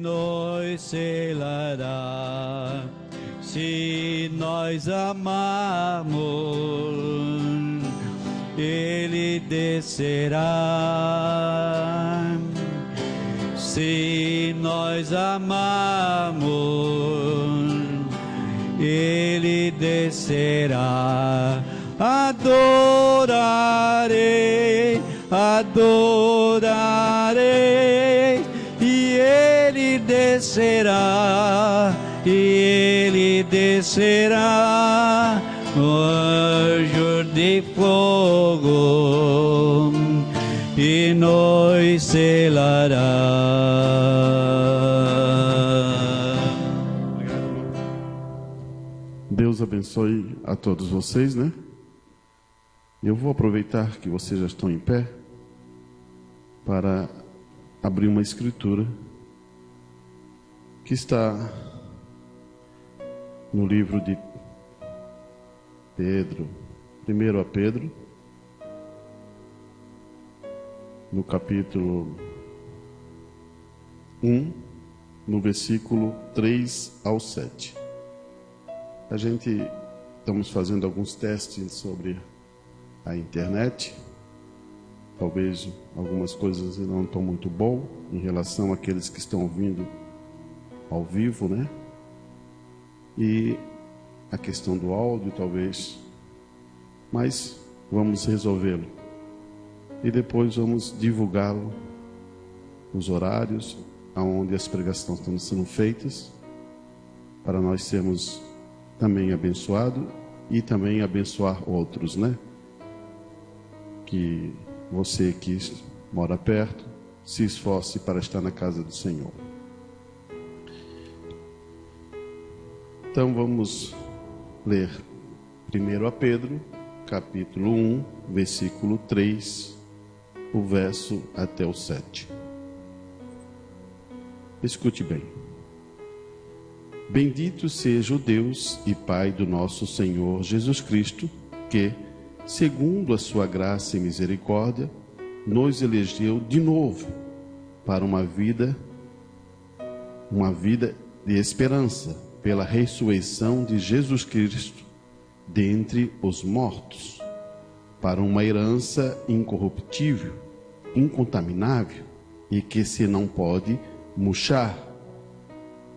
nos selará. Se nós amarmos, Ele descerá. Se nós amarmos, Ele descerá. Adorarei, adorarei, e Ele descerá, e Ele descerá, no anjo de fogo, e nos selará. Deus abençoe a todos vocês, né? Eu vou aproveitar que vocês já estão em pé para abrir uma escritura que está no livro de Pedro, 1 a Pedro, no capítulo 1, no versículo 3 ao 7. Estamos fazendo alguns testes sobre a internet. Talvez algumas coisas não estão muito bom em relação àqueles que estão ouvindo ao vivo, né? E a questão do áudio, talvez. Mas vamos resolvê-lo. E depois vamos divulgá-lo, os horários aonde as pregações estão sendo feitas, para nós sermos também abençoados e também abençoar outros, né? Que você que mora perto se esforce para estar na casa do Senhor. Então vamos ler 1 a Pedro, capítulo 1, versículo 3, o verso até o 7. Escute bem. Bendito seja o Deus e Pai do nosso Senhor Jesus Cristo, que, segundo a sua graça e misericórdia, nos elegeu de novo para uma vida de esperança, pela ressurreição de Jesus Cristo dentre os mortos, para uma herança incorruptível, incontaminável e que se não pode murchar,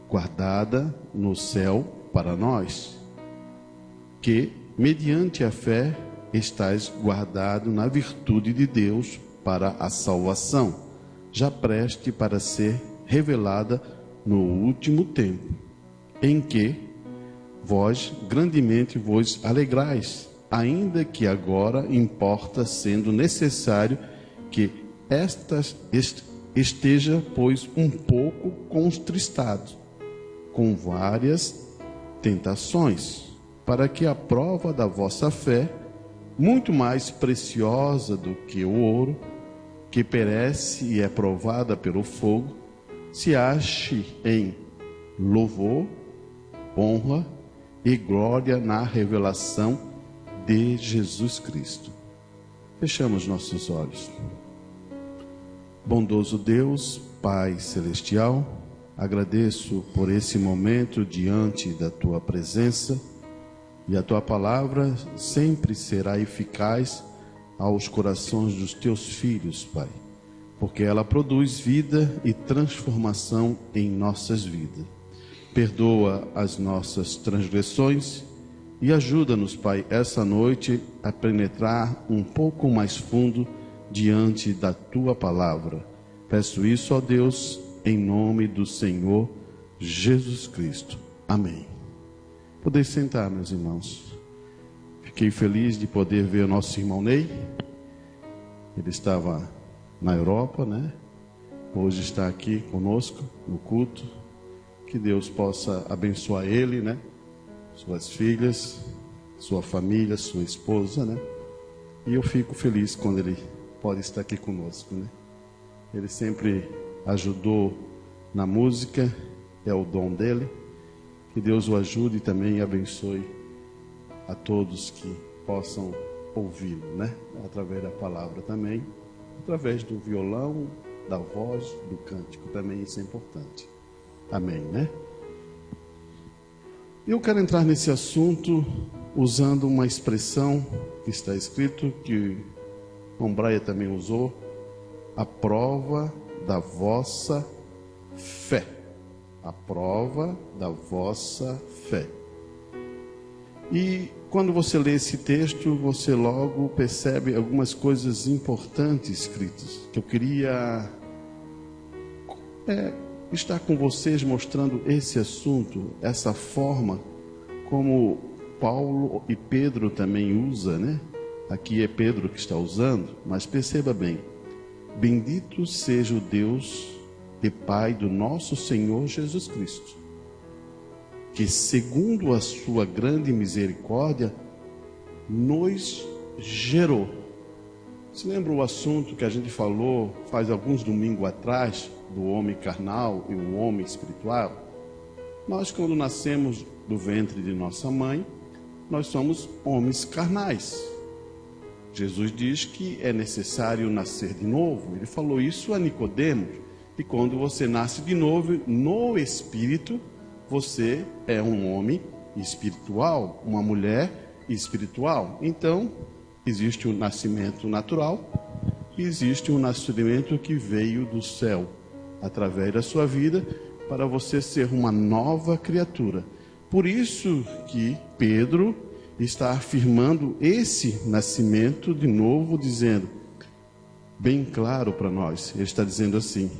guardada no céu para nós, que, mediante a fé, estais guardado na virtude de Deus para a salvação, já preste para ser revelada no último tempo, em que vós grandemente vos alegrais, ainda que agora importa, sendo necessário que esteja, pois, um pouco contristado, com várias tentações, para que a prova da vossa fé, muito mais preciosa do que o ouro, que perece e é provada pelo fogo, se ache em louvor, honra e glória na revelação de Jesus Cristo. Fechamos nossos olhos. Bondoso Deus, Pai Celestial, agradeço por esse momento diante da Tua presença, e a Tua palavra sempre será eficaz aos corações dos Teus filhos, Pai, porque ela produz vida e transformação em nossas vidas. Perdoa as nossas transgressões e ajuda-nos, Pai, essa noite a penetrar um pouco mais fundo diante da Tua palavra. Peço isso, ó Deus, em nome do Senhor Jesus Cristo. Amém. Podeis sentar, meus irmãos. Fiquei feliz de poder ver o nosso irmão Ney. Ele estava na Europa, né? Hoje está aqui conosco no culto. Que Deus possa abençoar ele, né? Suas filhas, sua família, sua esposa, né? E eu fico feliz quando ele pode estar aqui conosco, né? Ele sempre ajudou na música, é o dom dele. Que Deus o ajude e também abençoe a todos que possam ouvi-lo, né? Através da palavra também, através do violão, da voz, do cântico também, isso é importante. Amém, né? Eu quero entrar nesse assunto usando uma expressão que está escrito, que o Braia também usou, a prova da vossa fé. A prova da vossa fé. E quando você lê esse texto, você logo percebe algumas coisas importantes escritas, que eu queria estar com vocês mostrando esse assunto, essa forma como Paulo e Pedro também usa, né? Aqui é Pedro que está usando, mas perceba bem: bendito seja o Deus e Pai do nosso Senhor Jesus Cristo, que segundo a sua grande misericórdia nos gerou. Se lembra o assunto que a gente falou faz alguns domingos atrás, do homem carnal e o homem espiritual? Nós, quando nascemos do ventre de nossa mãe, nós somos homens carnais. Jesus diz que é necessário nascer de novo. Ele falou isso a Nicodemos. E quando você nasce de novo no espírito, você é um homem espiritual, uma mulher espiritual. Então, existe um nascimento natural e existe um nascimento que veio do céu, através da sua vida, para você ser uma nova criatura. Por isso que Pedro está afirmando esse nascimento de novo, dizendo, bem claro para nós, ele está dizendo assim: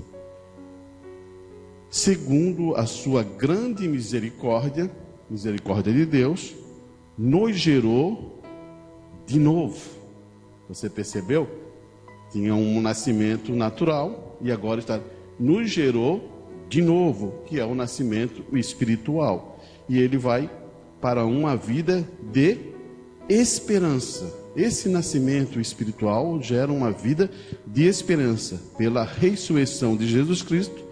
segundo a sua grande misericórdia, misericórdia de Deus, nos gerou de novo. Você percebeu? Tinha um nascimento natural e agora nos gerou de novo, que é o nascimento espiritual. E ele vai para uma vida de esperança. Esse nascimento espiritual gera uma vida de esperança pela ressurreição de Jesus Cristo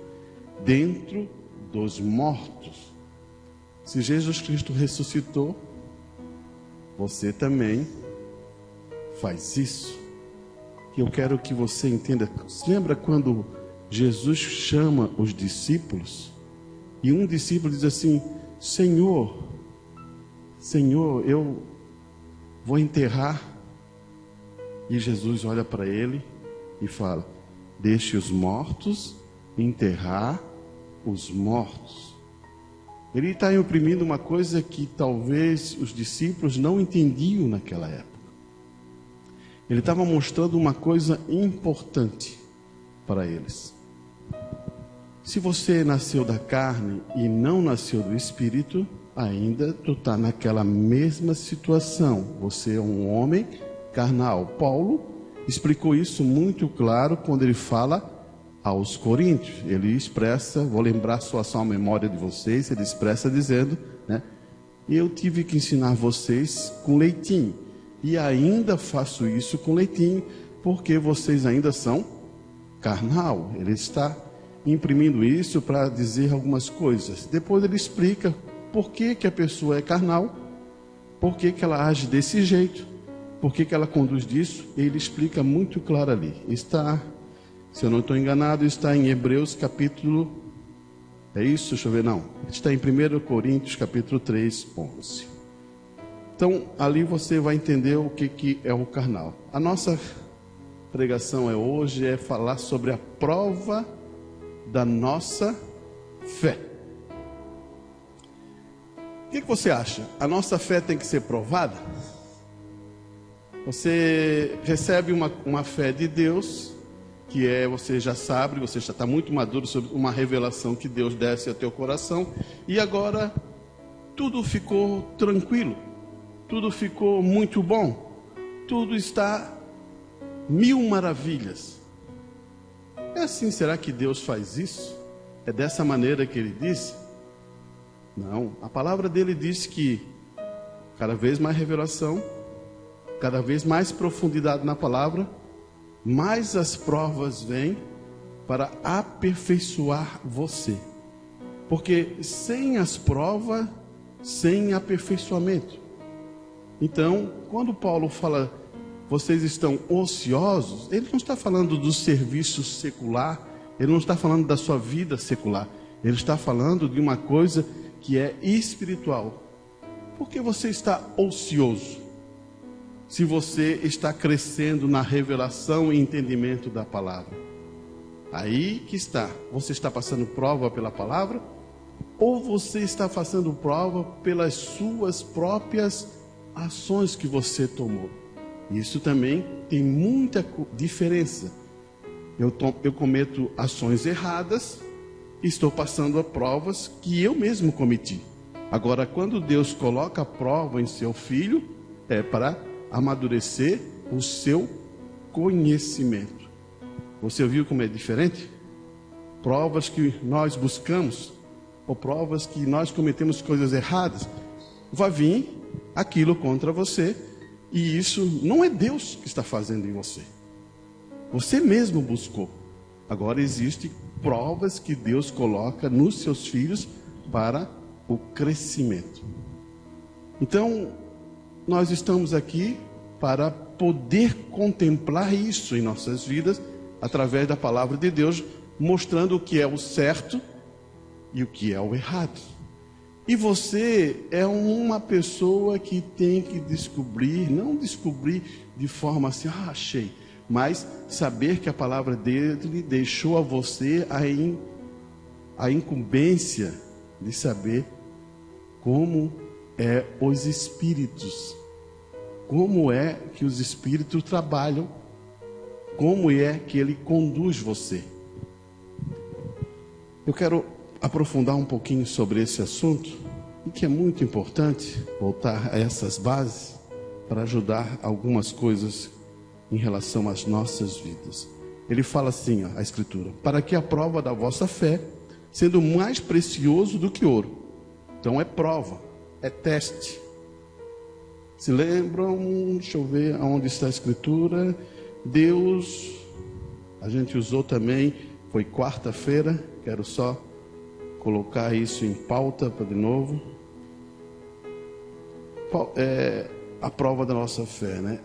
dentro dos mortos. Se Jesus Cristo ressuscitou, você também faz isso. E eu quero que você entenda. Lembra quando Jesus chama os discípulos? E um discípulo diz assim: Senhor, eu vou enterrar. E Jesus olha para ele e fala: deixe os mortos enterrar os mortos. Ele está imprimindo uma coisa que talvez os discípulos não entendiam naquela época. Ele estava mostrando uma coisa importante para eles. Se você nasceu da carne e não nasceu do Espírito, ainda tu está naquela mesma situação. Você é um homem carnal. Paulo explicou isso muito claro quando ele fala aos Coríntios. Ele expressa, vou lembrar só a memória de vocês, ele expressa dizendo, né? Eu tive que ensinar vocês com leitinho. E ainda faço isso com leitinho, porque vocês ainda são carnal. Ele está imprimindo isso para dizer algumas coisas. Depois ele explica por que a pessoa é carnal, por que ela age desse jeito, por que ela conduz disso. Ele explica muito claro ali. Está, se eu não estou enganado, está em Hebreus capítulo... É isso? Deixa eu ver, não. Está em 1 Coríntios capítulo 3, 11. Então, ali você vai entender o que é o carnal. A nossa pregação hoje é falar sobre a prova da nossa fé. O que você acha? A nossa fé tem que ser provada? Você recebe uma fé de Deus, que você já sabe, você já está muito maduro sobre uma revelação que Deus desce ao teu coração, e agora tudo ficou tranquilo. Tudo ficou muito bom. Tudo está mil maravilhas. É assim, será que Deus faz isso? É dessa maneira que Ele disse? Não, a palavra dele diz que cada vez mais revelação, cada vez mais profundidade na palavra, mais as provas vêm para aperfeiçoar você. Porque sem as provas, sem aperfeiçoamento. Então, quando Paulo fala, vocês estão ociosos, ele não está falando do serviço secular, ele não está falando da sua vida secular, Ele está falando de uma coisa que é espiritual. Por que você está ocioso? Se você está crescendo na revelação e entendimento da palavra. Aí que está. Você está passando prova pela palavra? Ou você está passando prova pelas suas próprias ações que você tomou? Isso também tem muita diferença. Eu cometo ações erradas e estou passando a provas que eu mesmo cometi. Agora, quando Deus coloca a prova em seu filho, é para amadurecer o seu conhecimento. Você viu como é diferente? Provas que nós buscamos, ou provas que nós cometemos coisas erradas, vai vir aquilo contra você, e isso não é Deus que está fazendo em você. Você mesmo buscou. Agora existem provas que Deus coloca nos seus filhos para o crescimento. Então, nós estamos aqui para poder contemplar isso em nossas vidas, através da palavra de Deus, mostrando o que é o certo e o que é o errado. E você é uma pessoa que tem que descobrir, não descobrir de forma assim, achei, mas saber que a palavra dele deixou a você a incumbência de saber como é os espíritos, como é que os espíritos trabalham, como é que ele conduz você. Eu quero aprofundar um pouquinho sobre esse assunto, e que é muito importante voltar a essas bases para ajudar algumas coisas em relação às nossas vidas. Ele fala assim, a Escritura: para que a prova da vossa fé, sendo mais precioso do que ouro. Então é prova, é teste. Se lembram, deixa eu ver aonde está a Escritura. Deus, a gente usou também, foi quarta-feira, quero só colocar isso em pauta para de novo. A prova da nossa fé, né?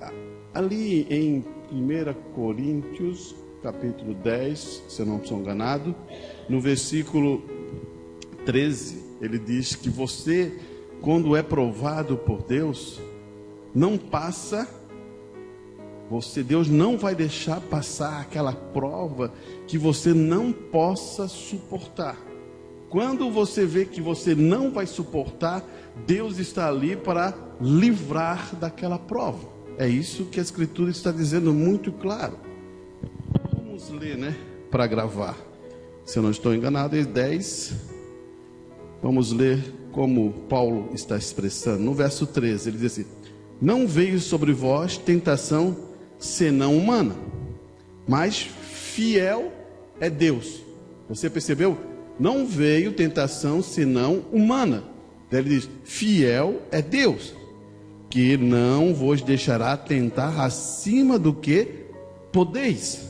Ali em 1 Coríntios, capítulo 10, se eu não estou enganado, no versículo 13, ele diz que você, quando é provado por Deus, não passa, Deus não vai deixar passar aquela prova que você não possa suportar. Quando você vê que você não vai suportar, Deus está ali para livrar daquela prova. É isso que a Escritura está dizendo muito claro. Vamos ler, né? Para gravar. Se eu não estou enganado, é 10. Vamos ler como Paulo está expressando. No verso 13, ele diz assim: não veio sobre vós tentação senão humana, mas fiel é Deus. Você percebeu? Não veio tentação senão humana. Ele diz: fiel é Deus, que não vos deixará tentar acima do que podeis.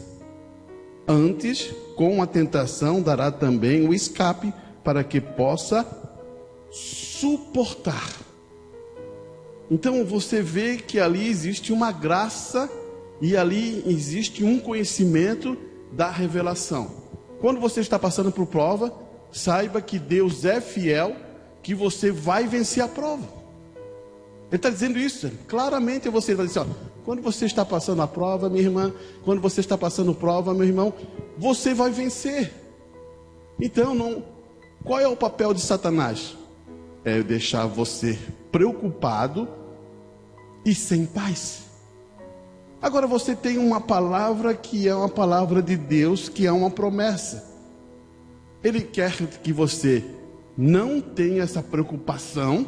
Antes, com a tentação, dará também o escape, para que possa suportar. Então você vê que ali existe uma graça e ali existe um conhecimento da revelação. Quando você está passando por prova, saiba que Deus é fiel, que você vai vencer a prova. Ele está dizendo isso, claramente você vai dizer, quando você está passando a prova, minha irmã, quando você está passando prova, meu irmão, você vai vencer. Então, qual é o papel de Satanás? É deixar você preocupado e sem paz. Agora você tem uma palavra que é uma palavra de Deus, que é uma promessa. Ele quer que você não tenha essa preocupação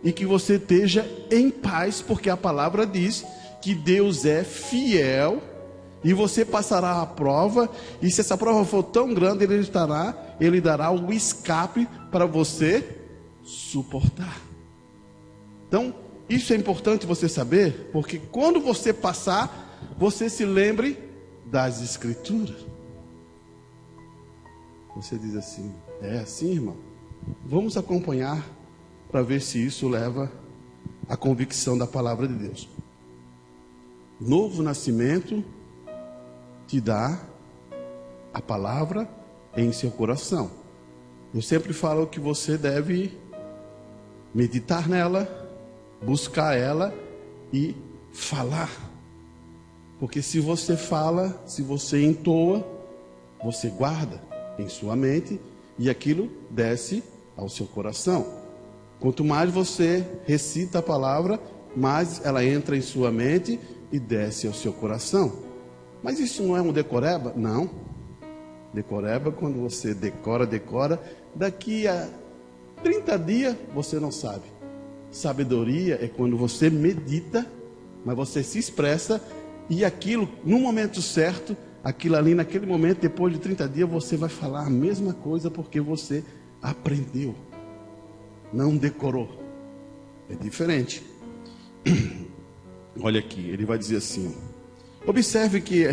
e que você esteja em paz, porque a palavra diz que Deus é fiel e você passará a prova, e se essa prova for tão grande, ele dará o escape para você suportar. Então, isso é importante você saber, porque quando você passar, você se lembre das Escrituras. Você diz assim, é assim, irmão? Vamos acompanhar para ver se isso leva à convicção da palavra de Deus. Novo nascimento te dá a palavra em seu coração. Eu sempre falo que você deve meditar nela, buscar ela e falar. Porque se você fala, se você entoa, você guarda em sua mente e aquilo desce ao seu coração. Quanto mais você recita a palavra, mais ela entra em sua mente e desce ao seu coração. Mas isso não é um decoreba? Não. Decoreba, quando você decora, daqui a 30 dias você não sabe. Sabedoria é quando você medita, mas você se expressa e aquilo, no momento certo, aquilo ali naquele momento, depois de 30 dias, você vai falar a mesma coisa porque você aprendeu, não decorou. É diferente. Olha aqui, ele vai dizer assim: observe que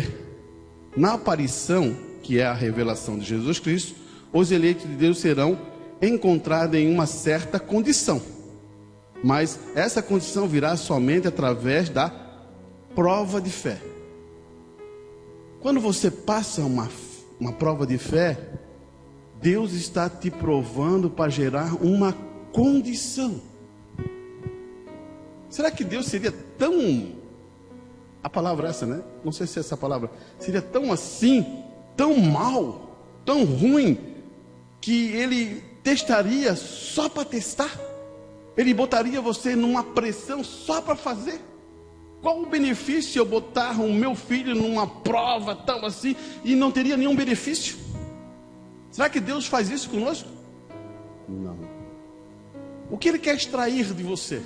na aparição, que é a revelação de Jesus Cristo, os eleitos de Deus serão encontrados em uma certa condição, mas essa condição virá somente através da prova de fé. Quando você passa uma prova de fé, Deus está te provando para gerar uma condição. Será que Deus seria tão... A palavra é essa, né? Não sei se é essa palavra. Seria tão assim, tão mal, tão ruim, que Ele testaria só para testar? Ele botaria você numa pressão só para fazer? Qual o benefício eu botar o meu filho numa prova tão assim e não teria nenhum benefício? Será que Deus faz isso conosco? Não. O que Ele quer extrair de você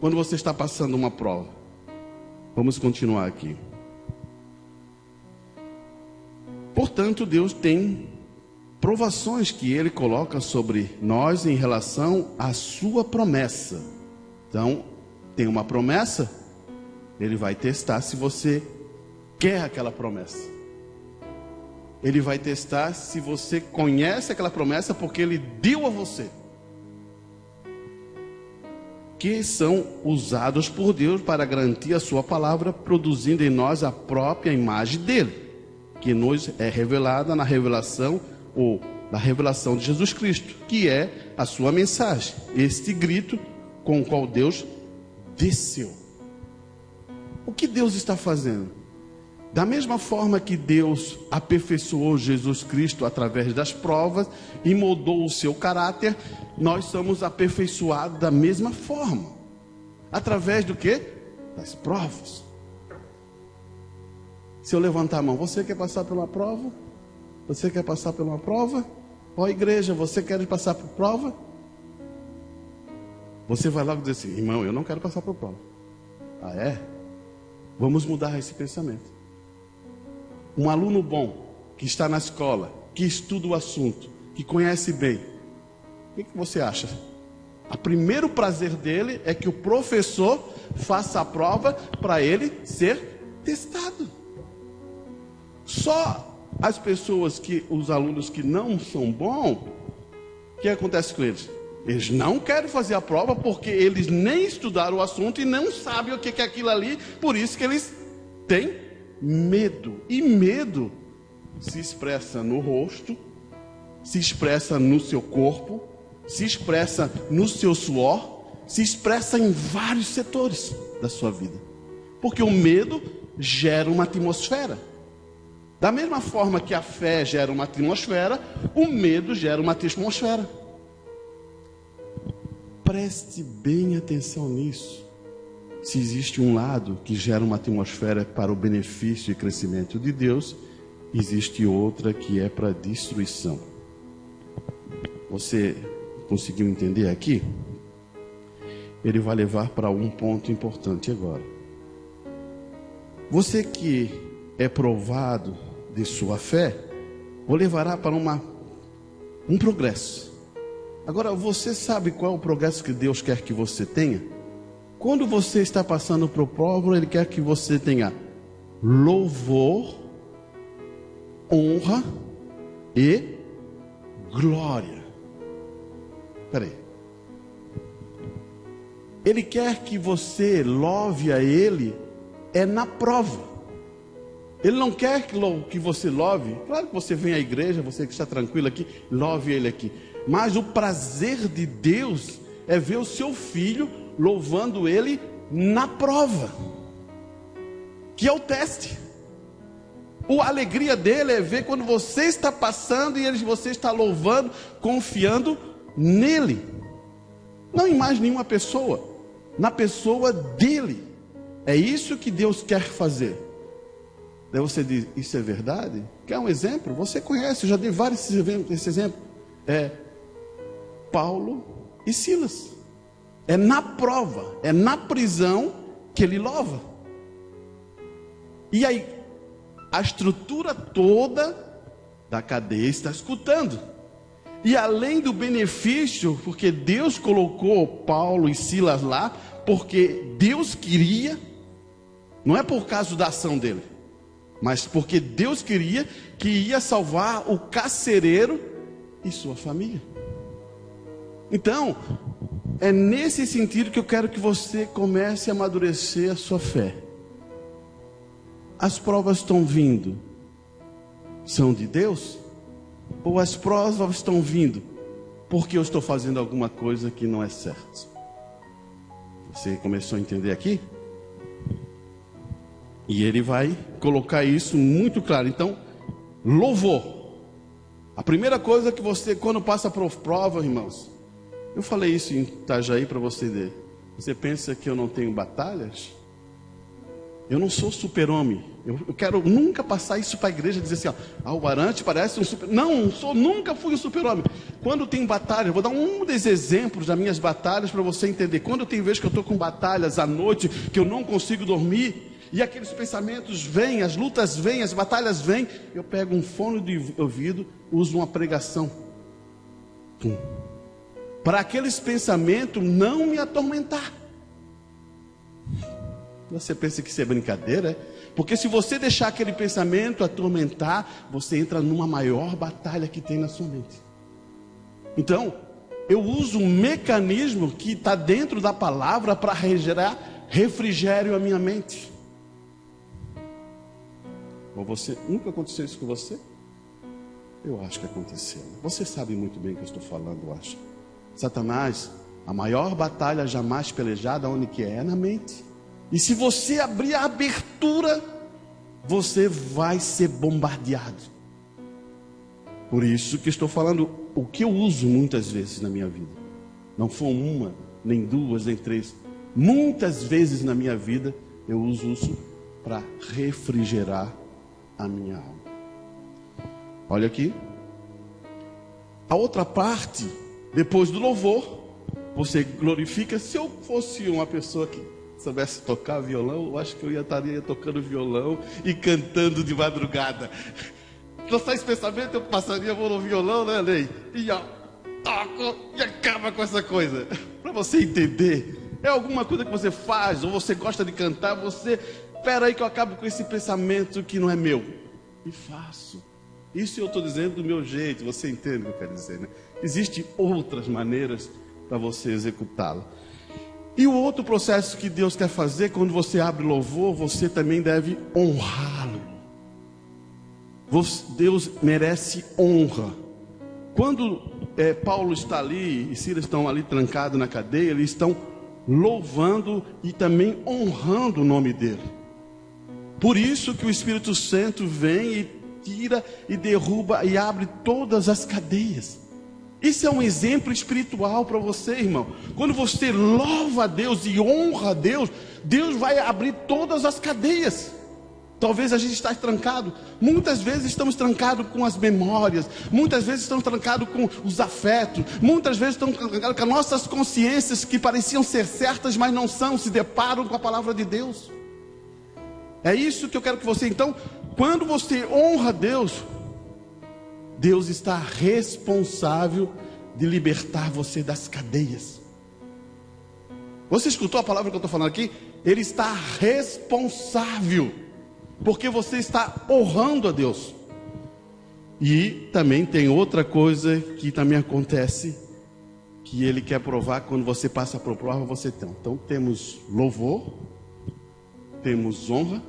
quando você está passando uma prova? Vamos continuar aqui. Portanto, Deus tem provações que Ele coloca sobre nós em relação à sua promessa. Então, tem uma promessa, Ele vai testar se você quer aquela promessa. Ele vai testar se você conhece aquela promessa porque Ele deu a você. Que são usados por Deus para garantir a sua palavra, produzindo em nós a própria imagem dele, que nos é revelada na revelação ou na revelação de Jesus Cristo, que é a sua mensagem, este grito com o qual Deus desceu. O que Deus está fazendo? Da mesma forma que Deus aperfeiçoou Jesus Cristo através das provas e moldou o seu caráter, nós somos aperfeiçoados da mesma forma. Através do quê? Das provas. Se eu levantar a mão, você quer passar por uma prova? Você quer passar por uma prova? Ó igreja, você quer passar por prova? Você vai logo dizer assim: irmão, eu não quero passar por prova. Ah, é? Vamos mudar esse pensamento. Um aluno bom, que está na escola, que estuda o assunto, que conhece bem, o que você acha? O primeiro prazer dele é que o professor faça a prova para ele ser testado. Só as pessoas os alunos que não são bons, o que acontece com eles? Eles não querem fazer a prova porque eles nem estudaram o assunto e não sabem o que é aquilo ali, por isso que eles têm medo. E medo se expressa no rosto, se expressa no seu corpo, se expressa no seu suor, se expressa em vários setores da sua vida. Porque o medo gera uma atmosfera. Da mesma forma que a fé gera uma atmosfera, o medo gera uma atmosfera. Preste bem atenção nisso. Se existe um lado que gera uma atmosfera para o benefício e crescimento de Deus, existe outra que é para destruição. Você conseguiu entender aqui? Ele vai levar para um ponto importante agora. Você que é provado de sua fé, o levará para um progresso. Agora, você sabe qual é o progresso que Deus quer que você tenha? Quando você está passando por prova, Ele quer que você tenha louvor, honra e glória. Espera aí. Ele quer que você louve a Ele na prova. Ele não quer que você louve. Claro que você vem à igreja, você que está tranquilo aqui, louve Ele aqui. Mas o prazer de Deus é ver o seu filho louvando Ele na prova, que é o teste. A alegria dele é ver quando você está passando e você está louvando, confiando nele. Não em mais nenhuma pessoa, na pessoa dele. É isso que Deus quer fazer. Daí você diz, isso é verdade? Quer um exemplo? Você conhece, eu já dei vários esse exemplo. É Paulo e Silas. É na prova, é na prisão que ele louva. E aí, a estrutura toda da cadeia está escutando. E além do benefício, porque Deus colocou Paulo e Silas lá, porque Deus queria, não é por causa da ação dele, mas porque Deus queria que ia salvar o carcereiro e sua família. Então, é nesse sentido que eu quero que você comece a amadurecer a sua fé. As provas estão vindo, são de Deus? Ou as provas estão vindo porque eu estou fazendo alguma coisa que não é certo? Você começou a entender aqui? E ele vai colocar isso muito claro. Então, louvor. A primeira coisa que você, quando passa por prova, irmãos, eu falei isso em Itajaí para você ver. Você pensa que eu não tenho batalhas? Eu não sou super-homem. Eu quero nunca passar isso para a igreja, dizer assim, ó, o Arante parece um super... Não, nunca fui um super-homem. Quando tem batalha, eu vou dar um dos exemplos das minhas batalhas para você entender. Quando eu tenho vezes que eu estou com batalhas à noite, que eu não consigo dormir, e aqueles pensamentos vêm, as lutas vêm, as batalhas vêm, eu pego um fone de ouvido, uso uma pregação. Para aqueles pensamentos não me atormentar. Você pensa que isso é brincadeira, é? Porque se você deixar aquele pensamento atormentar, você entra numa maior batalha que tem na sua mente. Então, eu uso um mecanismo que está dentro da palavra para gerar refrigério à minha mente. Ou você, nunca aconteceu isso com você? Eu acho que aconteceu. Você sabe muito bem o que eu estou falando, eu acho. Satanás, a maior batalha jamais pelejada, onde que é? É na mente. E se você abrir a abertura, você vai ser bombardeado. Por isso que estou falando o que eu uso muitas vezes na minha vida. Não foi uma, nem duas, nem três. Muitas vezes na minha vida eu uso isso para refrigerar a minha alma. Olha aqui. A outra parte, depois do louvor, você glorifica. Se eu fosse uma pessoa que soubesse tocar violão, eu acho que eu estaria tocando violão e cantando de madrugada. Não sai esse pensamento, eu passaria a mão no violão, né, Ney? E ó, toco e acaba com essa coisa. Para você entender, é alguma coisa que você faz, ou você gosta de cantar, você, espera aí que eu acabo com esse pensamento que não é meu. E faço. Isso eu estou dizendo do meu jeito, você entende o que eu quero dizer, né? Existem outras maneiras para você executá-lo. E o outro processo que Deus quer fazer, quando você abre louvor, você também deve honrá-lo. Deus merece honra. Quando Paulo está ali e Silas estão ali trancados na cadeia, eles estão louvando e também honrando o nome dele. Por isso que o Espírito Santo vem e tira e derruba e abre todas as cadeias. Isso é um exemplo espiritual para você, irmão. Quando você louva a Deus e honra a Deus, Deus vai abrir todas as cadeias. Talvez a gente esteja trancado. Muitas vezes estamos trancados com as memórias. Muitas vezes estamos trancados com os afetos. Muitas vezes estamos trancados com as nossas consciências que pareciam ser certas, mas não são. Se deparam com a palavra de Deus. É isso que eu quero que você, então, quando você honra a Deus, Deus está responsável de libertar você das cadeias. Você escutou a palavra que eu estou falando aqui? Ele está responsável, porque você está honrando a Deus. E também tem outra coisa que também acontece, que Ele quer provar quando você passa por prova, você tem. Então temos louvor, temos honra.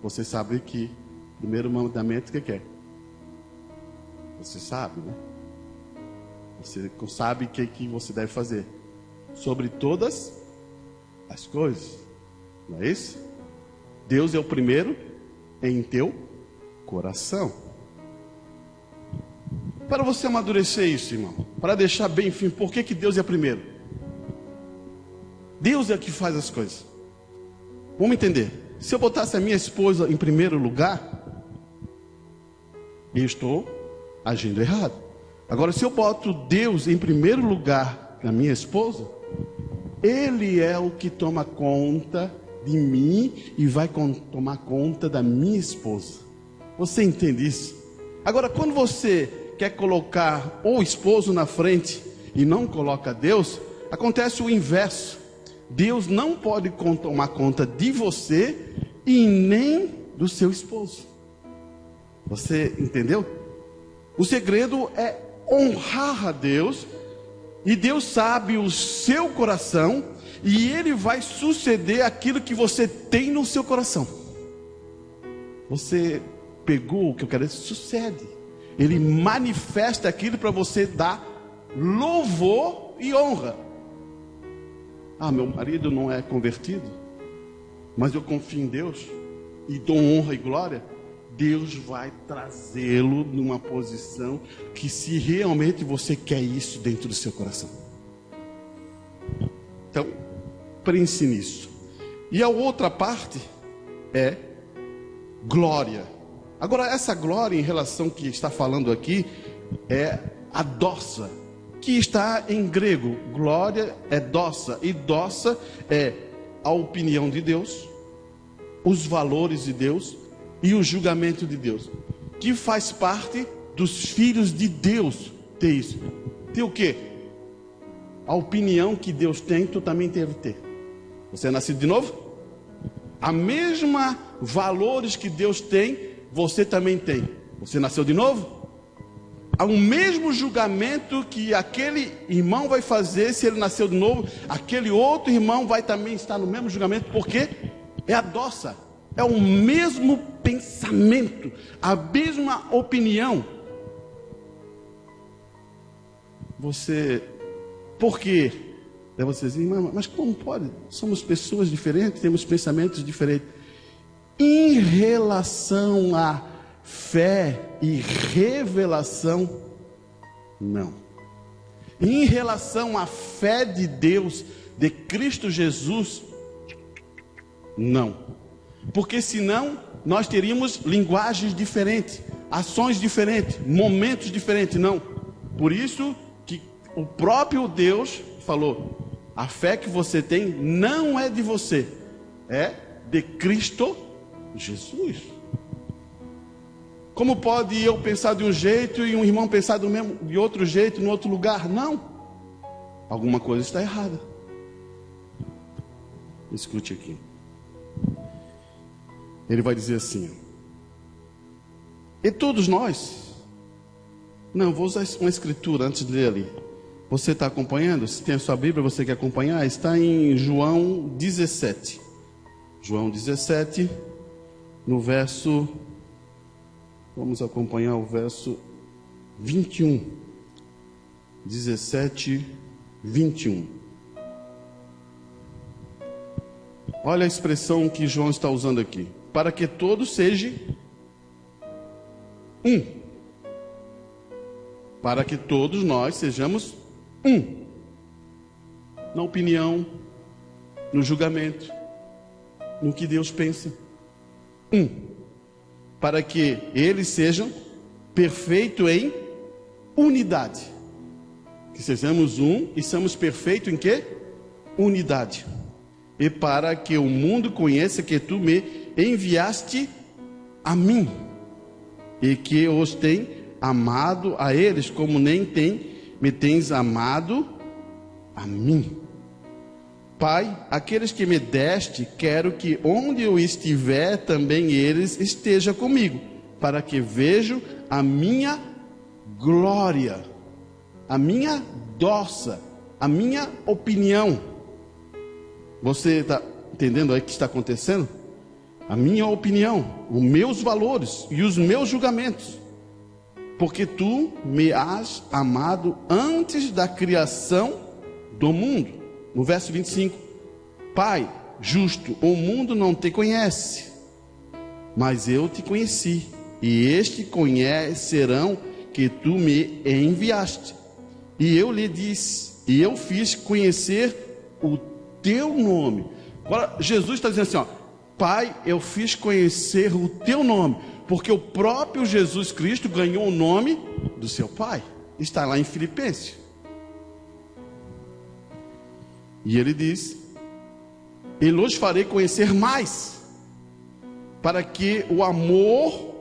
Você sabe que Primeiro mandamento, o que é? Você sabe, né? Você sabe o que você deve fazer. Sobre todas as coisas. Não é isso? Deus é o primeiro em teu coração. Para você amadurecer isso, irmão, para deixar bem firme, por que Deus é primeiro? Deus é que faz as coisas. Vamos entender. Se eu botasse a minha esposa em primeiro lugar, eu estou agindo errado. Agora, se eu boto Deus em primeiro lugar na minha esposa, Ele é o que toma conta de mim e vai tomar conta da minha esposa. Você entende isso? Agora, quando você quer colocar o esposo na frente e não coloca Deus, acontece o inverso. Deus não pode tomar conta de você e nem do seu esposo. Você entendeu? O segredo é honrar a Deus, e Deus sabe o seu coração, e Ele vai suceder aquilo que você tem no seu coração. Você pegou o que eu quero dizer? Sucede. Ele manifesta aquilo para você dar louvor e honra. Ah, meu marido não é convertido, mas eu confio em Deus e dou honra e glória. Deus vai trazê-lo numa posição que, se realmente você quer isso dentro do seu coração. Então, pense nisso. E a outra parte é glória. Agora, essa glória em relação que está falando aqui é a doxa, que está em grego. Glória é doxa, e doxa é a opinião de Deus, os valores de Deus e o julgamento de Deus, que faz parte dos filhos de Deus ter isso. Ter o quê? A opinião que Deus tem, tu também deve ter. Você é nascido de novo? A mesma valores que Deus tem, você também tem. Você nasceu de novo? Há o mesmo julgamento que aquele irmão vai fazer se ele nasceu de novo, aquele outro irmão vai também estar no mesmo julgamento, porque é a doxa. É o mesmo pensamento, a mesma opinião. Por quê? Daí você diz, mas como pode? Somos pessoas diferentes, temos pensamentos diferentes. Em relação a fé e revelação, não. Em relação à fé de Deus, de Cristo Jesus, não. Porque senão nós teríamos linguagens diferentes, ações diferentes, momentos diferentes. Não. Por isso que o próprio Deus falou: a fé que você tem não é de você, é de Cristo Jesus. Como pode eu pensar de um jeito e um irmão pensar de outro jeito, em outro lugar? Não. Alguma coisa está errada. Escute aqui. Ele vai dizer assim: e todos nós... Não, vou usar uma escritura antes de ler ali. Você está acompanhando? Se tem a sua Bíblia, você quer acompanhar? Está em João 17. João 17, no verso... Vamos acompanhar o verso 21. 17, 21. Olha a expressão que João está usando aqui. Para que todos sejam um. Para que todos nós sejamos um. Na opinião, no julgamento, no que Deus pensa. Um. Para que eles sejam perfeitos em unidade. Que sejamos um e somos perfeitos em quê? Unidade. E para que o mundo conheça que tu me enviaste a mim, e que os tem amado a eles, como nem me tens amado a mim. Pai, aqueles que me deste, quero que onde eu estiver, também eles estejam comigo, para que vejam a minha glória, a minha doxa, a minha opinião. Você está entendendo aí o que está acontecendo? a minha opinião, os meus valores e os meus julgamentos. Porque tu me has amado antes da criação do mundo. No verso 25: Pai justo, o mundo não te conhece, mas eu te conheci, e este conhecerão que tu me enviaste. E eu lhe disse, e eu fiz conhecer o teu nome. Agora Jesus está dizendo assim, ó: Pai, eu fiz conhecer o teu nome, porque o próprio Jesus Cristo ganhou o nome do seu Pai. Está lá em Filipenses. E ele diz: e os farei conhecer mais, para que o amor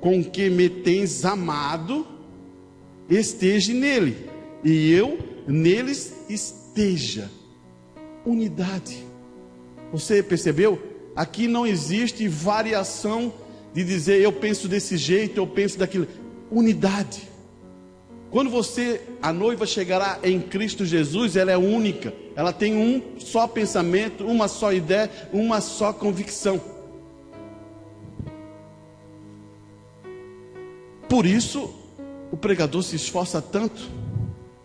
com que me tens amado esteja nele, e eu neles esteja. Unidade. Você percebeu? Aqui não existe variação de dizer eu penso desse jeito, eu penso daquilo. Unidade. Quando a noiva chegará em Cristo Jesus, ela é única. Ela tem um só pensamento, uma só ideia, uma só convicção. Por isso, o pregador se esforça tanto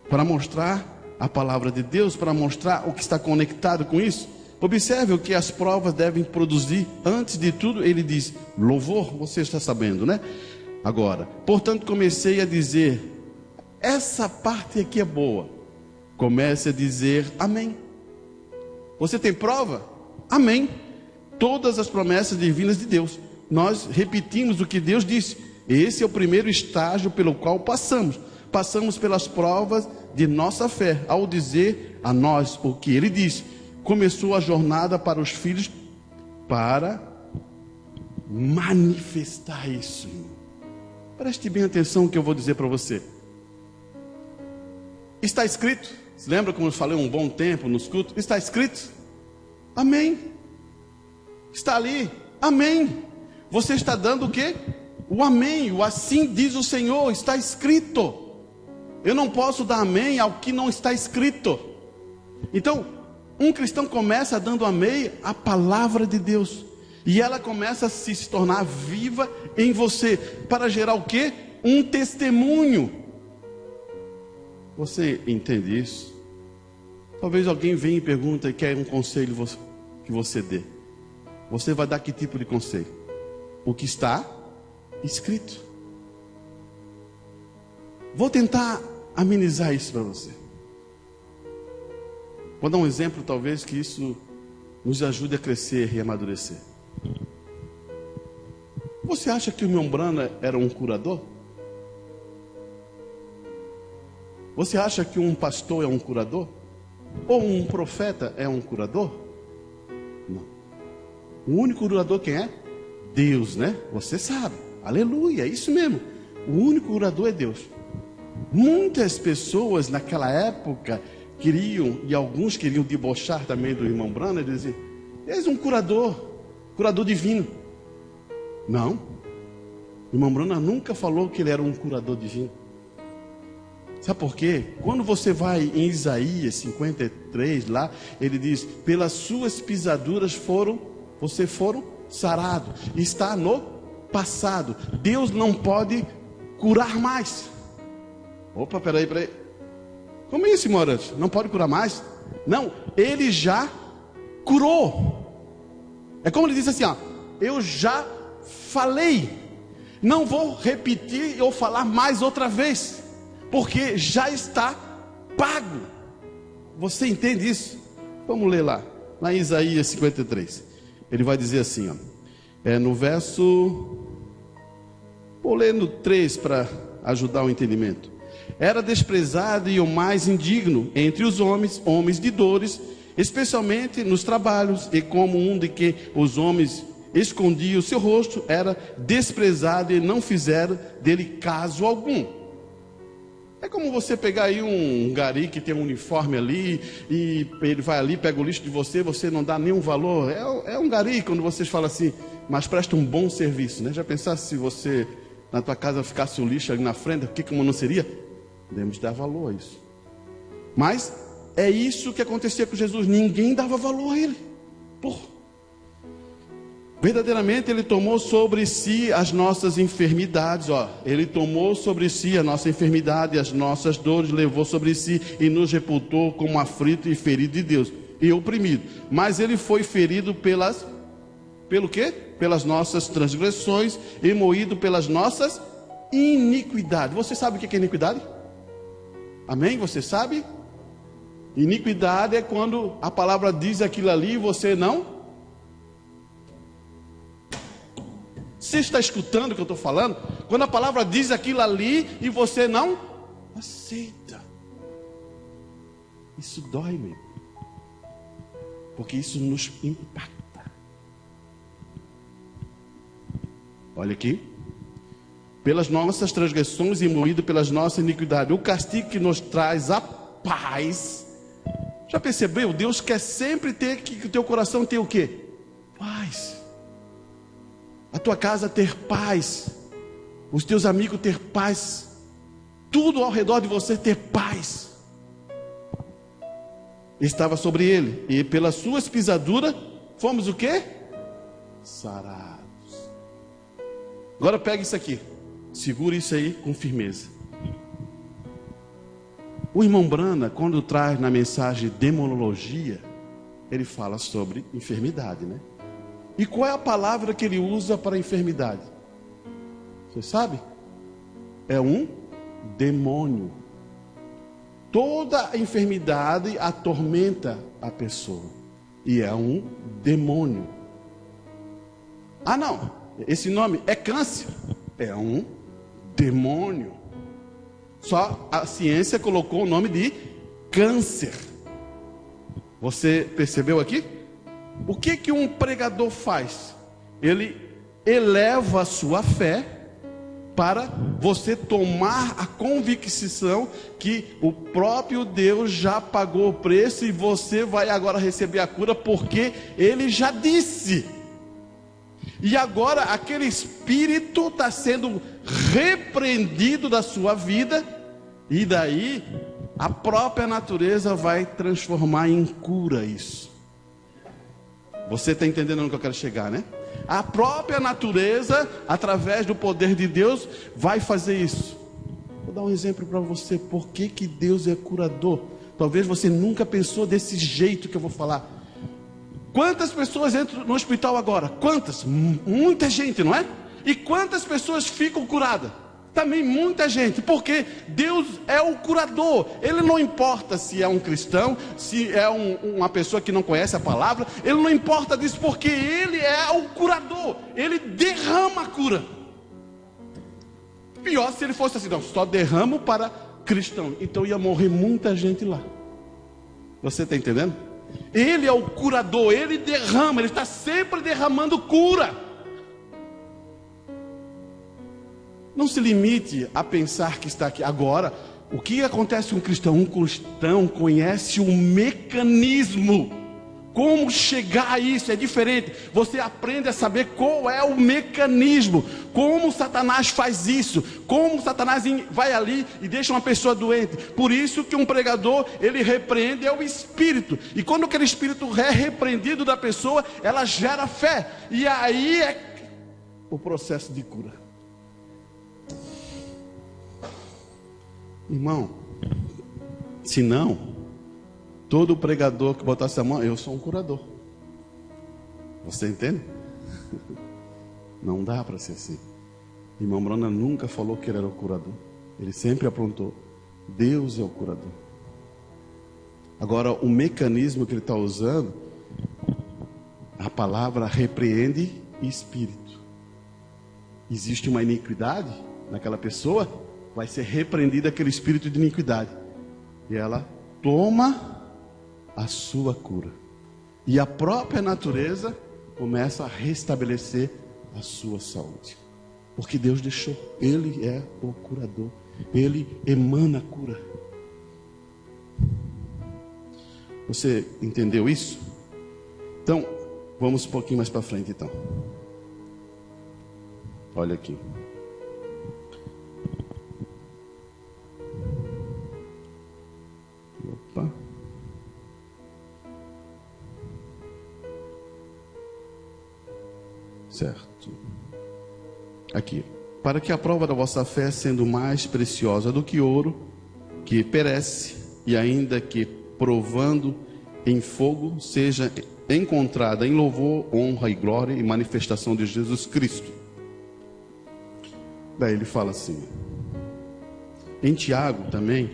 para mostrar a palavra de Deus, para mostrar o que está conectado com isso. Observe o que as provas devem produzir. Antes de tudo, ele diz: louvor, você está sabendo, né? Agora, portanto, comecei a dizer, essa parte aqui é boa. Comece a dizer amém. Você tem prova? Amém. Todas as promessas divinas de Deus. Nós repetimos o que Deus disse. Esse é o primeiro estágio pelo qual passamos. Passamos pelas provas de nossa fé, ao dizer a nós o que Ele disse. Começou a jornada para os filhos, para manifestar isso. Preste bem atenção no que eu vou dizer para você. Está escrito, se lembra como eu falei um bom tempo nos cultos? Está escrito, amém. Está ali, amém. Você está dando o quê? O amém, o assim diz o Senhor, está escrito. Eu não posso dar amém ao que não está escrito. Então, um cristão começa dando amém à palavra de Deus, e ela começa a se tornar viva em você, para gerar o quê? Um testemunho. Você entende isso? Talvez alguém venha e pergunte e quer um conselho que você dê. Você vai dar que tipo de conselho? O que está escrito. Vou tentar amenizar isso para você. Vou dar um exemplo, talvez, que isso nos ajude a crescer e amadurecer. Você acha que o irmão Brana era um curador? Você acha que um pastor é um curador? Ou um profeta é um curador? Não. O único curador quem é? Deus, né? Você sabe. Aleluia, é isso mesmo. O único curador é Deus. Muitas pessoas naquela época queriam, e alguns queriam debochar também do irmão Brana, e dizer: és um curador divino. Não. O irmão Brana nunca falou que ele era um curador divino. Sabe por quê? Quando você vai em Isaías 53, lá, ele diz: pelas suas pisaduras foram sarados. Está no passado. Deus não pode curar mais. Opa, peraí. Como é isso, Morante? Não pode curar mais? Não, ele já curou. É como ele disse assim, ó: eu já falei, não vou repetir ou falar mais outra vez, porque já está pago. Você entende isso? Vamos ler lá em Isaías 53. Ele vai dizer assim, ó, no verso, vou ler no 3 para ajudar o entendimento. Era desprezado e o mais indigno entre os homens de dores, especialmente nos trabalhos, e como um de que os homens escondiam o seu rosto, era desprezado e não fizeram dele caso algum. É como você pegar aí um gari que tem um uniforme ali, e ele vai ali, pega o lixo de você, você não dá nenhum valor. É um gari, quando vocês falam assim, mas presta um bom serviço, né? Já pensasse se você, na tua casa, ficasse o lixo ali na frente, como não seria? Devemos dar valor a isso. Mas é isso que acontecia com Jesus. Ninguém dava valor a ele. Verdadeiramente Ele tomou sobre si as nossas enfermidades, Ele tomou sobre si a nossa enfermidade, as nossas dores, levou sobre si e nos reputou como aflito e ferido de Deus e oprimido. Mas Ele foi ferido pelo quê? Pelas nossas transgressões e moído pelas nossas iniquidades. Você sabe o que é iniquidade? Amém? Você sabe? Iniquidade é quando a palavra diz aquilo ali e você não. Você está escutando o que eu estou falando? Quando a palavra diz aquilo ali e você não aceita. Isso dói, meu. Porque isso nos impacta. Olha aqui. Pelas nossas transgressões e moído pelas nossas iniquidades. O castigo que nos traz a paz. Já percebeu? Deus quer sempre ter que o teu coração tenha o quê? Paz. A tua casa ter paz. Os teus amigos ter paz. Tudo ao redor de você ter paz. Estava sobre ele. E pelas suas pisaduras fomos o quê? Sarados. Agora pega isso aqui. Segura isso aí com firmeza. O irmão Brana, quando traz na mensagem demonologia, ele fala sobre enfermidade, né? E qual é a palavra que ele usa para enfermidade? Você sabe? É um demônio. Toda enfermidade atormenta a pessoa. E é um demônio. Ah, não. Esse nome é câncer. É um demônio. Só a ciência colocou o nome de câncer. Você percebeu aqui? O que um pregador faz? Ele eleva a sua fé para você tomar a convicção que o próprio Deus já pagou o preço e você vai agora receber a cura porque Ele já disse. E agora aquele espírito está sendo repreendido da sua vida e daí a própria natureza vai transformar em cura isso. Você está entendendo onde eu quero chegar, né? A própria natureza, através do poder de Deus, vai fazer isso. Vou dar um exemplo para você. Por que Deus é curador? Talvez você nunca pensou desse jeito que eu vou falar. Quantas pessoas entram no hospital agora? Quantas? Muita gente, não é? E quantas pessoas ficam curadas? Também muita gente, porque Deus é o curador. Ele não importa se é um cristão, se é uma pessoa que não conhece a palavra. Ele não importa disso, porque Ele é o curador. Ele derrama a cura. Pior se Ele fosse assim, não, só derramo para cristão. Então ia morrer muita gente lá. Você está entendendo? Ele é o curador, Ele derrama, Ele está sempre derramando cura. Não se limite a pensar que está aqui. Agora, o que acontece com um cristão? Um cristão conhece o mecanismo. Como chegar a isso é diferente. Você aprende a saber qual é o mecanismo. Como Satanás faz isso. Como Satanás vai ali e deixa uma pessoa doente. Por isso que um pregador, ele repreende é o espírito. E quando aquele espírito é repreendido da pessoa, ela gera fé. E aí é o processo de cura. Irmão, se não, todo pregador que botasse a mão, eu sou um curador. Você entende? Não dá para ser assim. Irmão Brana nunca falou que ele era o curador. Ele sempre apontou, Deus é o curador. Agora, o mecanismo que ele está usando, a palavra repreende espírito. Existe uma iniquidade naquela pessoa, vai ser repreendido aquele espírito de iniquidade. E ela toma a sua cura. E a própria natureza começa a restabelecer a sua saúde. Porque Deus deixou. Ele é o curador. Ele emana a cura. Você entendeu isso? Então, vamos um pouquinho mais para frente então. Olha aqui. Opa. Certo. Aqui. Para que a prova da vossa fé, sendo mais preciosa do que ouro, que perece, e ainda que provando em fogo, seja encontrada em louvor, honra e glória e manifestação de Jesus Cristo. Daí ele fala assim. Em Tiago também,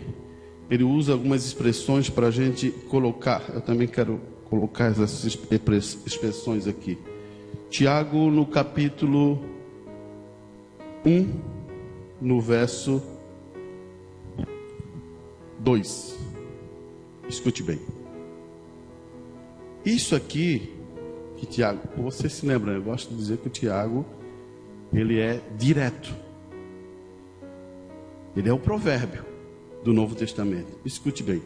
ele usa algumas expressões para a gente colocar. Eu também quero colocar essas expressões aqui. Tiago, no capítulo 1, no verso 2. Escute bem. Isso aqui, que Tiago, você se lembra, eu gosto de dizer que o Tiago, ele é direto. Ele é o provérbio do Novo Testamento. Escute bem.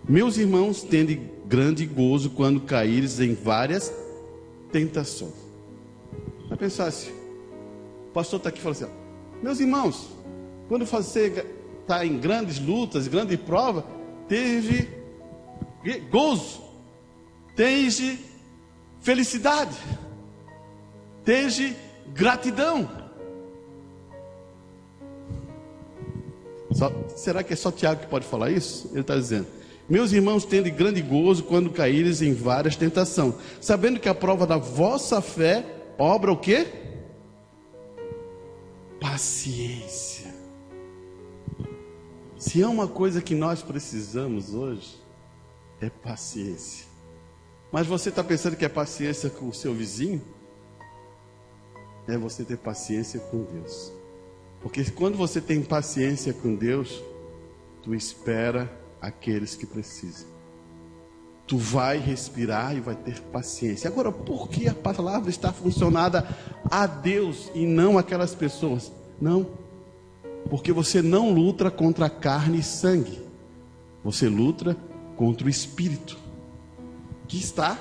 Meus irmãos, tende grande gozo quando caíres em várias tentações. Vai pensar assim. O pastor está aqui e fala assim: meus irmãos, quando você está em grandes lutas, grande prova, teve gozo, teve felicidade, teve gratidão. Será que é só Tiago que pode falar isso? Ele está dizendo: meus irmãos, tende grande gozo quando caíres em várias tentações, sabendo que a prova da vossa fé obra o quê? Paciência. Se é uma coisa que nós precisamos hoje, é paciência. Mas você está pensando que é paciência com o seu vizinho? É você ter paciência com Deus. Porque quando você tem paciência com Deus, tu espera aqueles que precisam. Tu vai respirar e vai ter paciência. Agora, por que a palavra está funcionada a Deus e não aquelas pessoas? Não. Porque você não luta contra carne e sangue. Você luta contra o Espírito. Que está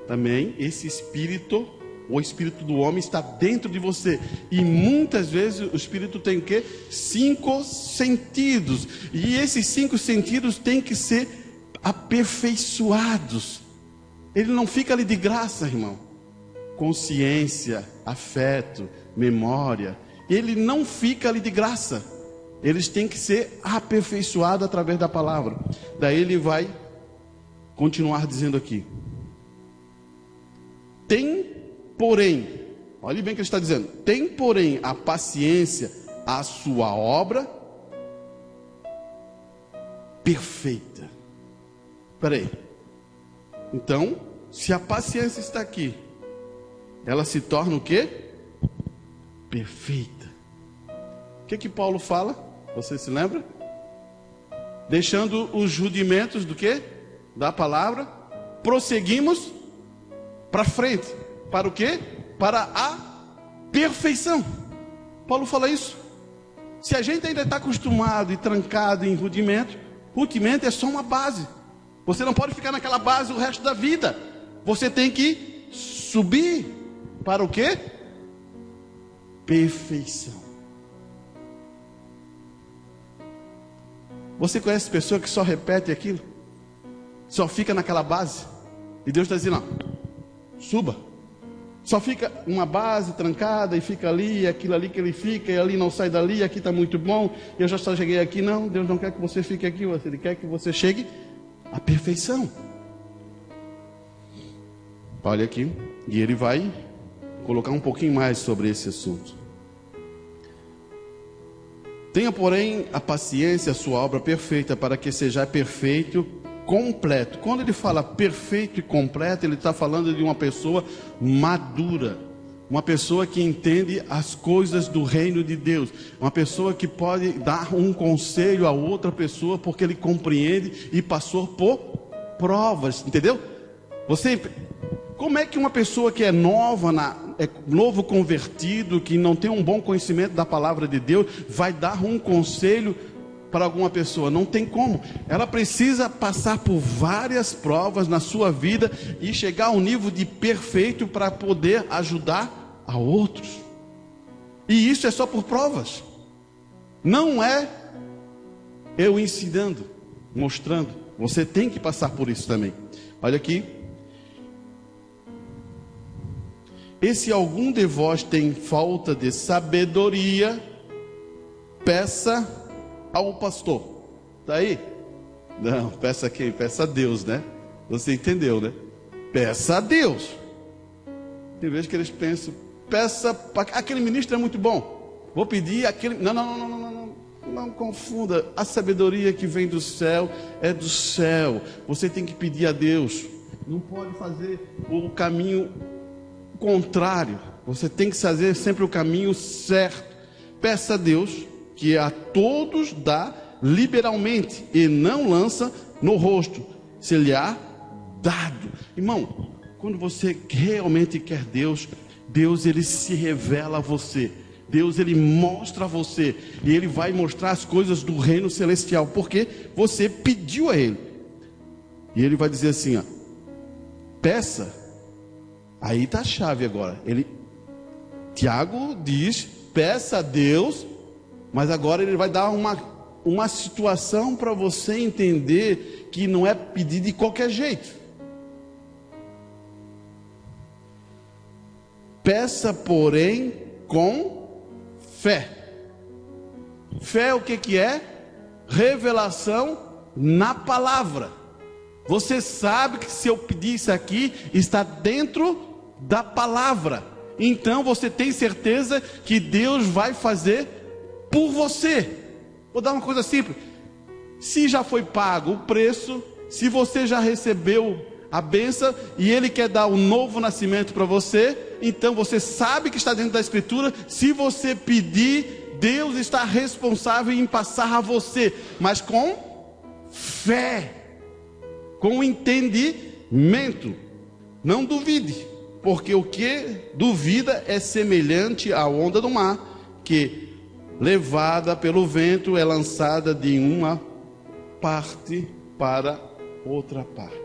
também, esse Espírito, o Espírito do homem está dentro de você. E muitas vezes o Espírito tem o quê? 5 sentidos. E esses 5 sentidos têm que ser aperfeiçoados. Ele não fica ali de graça, irmão. Consciência, afeto, memória. Ele não fica ali de graça. Eles têm que ser aperfeiçoados através da palavra. Daí ele vai continuar dizendo aqui. Porém, olhe bem o que ele está dizendo. Tem, porém, a paciência, a sua obra perfeita. Espera aí. Então, se a paciência está aqui, ela se torna o quê? Perfeita. O que Paulo fala? Você se lembra? Deixando os rudimentos do quê? Da palavra. Prosseguimos para frente. Para o quê? Para a perfeição. Paulo fala isso. Se a gente ainda está acostumado e trancado em rudimento, rudimento é só uma base. Você não pode ficar naquela base o resto da vida. Você tem que subir para o quê? Perfeição. Você conhece pessoa que só repete aquilo? Só fica naquela base? E Deus está dizendo: não, suba. Só fica uma base trancada e fica ali, aquilo ali que ele fica, e ali não sai dali, aqui está muito bom, eu já só cheguei aqui. Não, Deus não quer que você fique aqui, Ele quer que você chegue à perfeição. Olha aqui, e ele vai colocar um pouquinho mais sobre esse assunto. Tenha, porém, a paciência, a sua obra perfeita, para que seja perfeito, completo. Quando ele fala perfeito e completo, ele está falando de uma pessoa madura, uma pessoa que entende as coisas do reino de Deus, uma pessoa que pode dar um conselho a outra pessoa, porque ele compreende e passou por provas, entendeu? Como é que uma pessoa que é nova, é novo convertido, que não tem um bom conhecimento da palavra de Deus, vai dar um conselho para alguma pessoa? Não tem como. Ela precisa passar por várias provas na sua vida e chegar a um nível de perfeito para poder ajudar a outros. E isso é só por provas. Não é eu ensinando, mostrando. Você tem que passar por isso também. Olha aqui. E se algum de vós tem falta de sabedoria, peça ao pastor. Está aí? Não, peça a quem? Peça a Deus, né? Você entendeu, né? Peça a Deus. Tem vezes que eles pensam, peça para aquele ministro é muito bom. Vou pedir aquele. Não confunda. A sabedoria que vem do céu é do céu. Você tem que pedir a Deus. Não pode fazer o caminho contrário. Você tem que fazer sempre o caminho certo. Peça a Deus, que a todos dá liberalmente e não lança no rosto, se lhe há dado. Irmão, quando você realmente quer Deus, Deus ele se revela a você. Deus ele mostra a você, e ele vai mostrar as coisas do reino celestial, porque você pediu a ele. E ele vai dizer assim, ó, peça. Aí está a chave agora. Tiago diz, peça a Deus, mas agora ele vai dar uma situação para você entender que não é pedir de qualquer jeito. Peça, porém, com fé. Fé o que é? Revelação na palavra. Você sabe que se eu pedir isso aqui, está dentro da palavra. Então você tem certeza que Deus vai fazer por você. Vou dar uma coisa simples. Se já foi pago o preço, se você já recebeu a bênção e Ele quer dar um novo nascimento para você, então você sabe que está dentro da Escritura. Se você pedir, Deus está responsável em passar a você, mas com fé, com entendimento. Não duvide, porque o que duvida é semelhante à onda do mar, que levada pelo vento é lançada de uma parte para outra parte.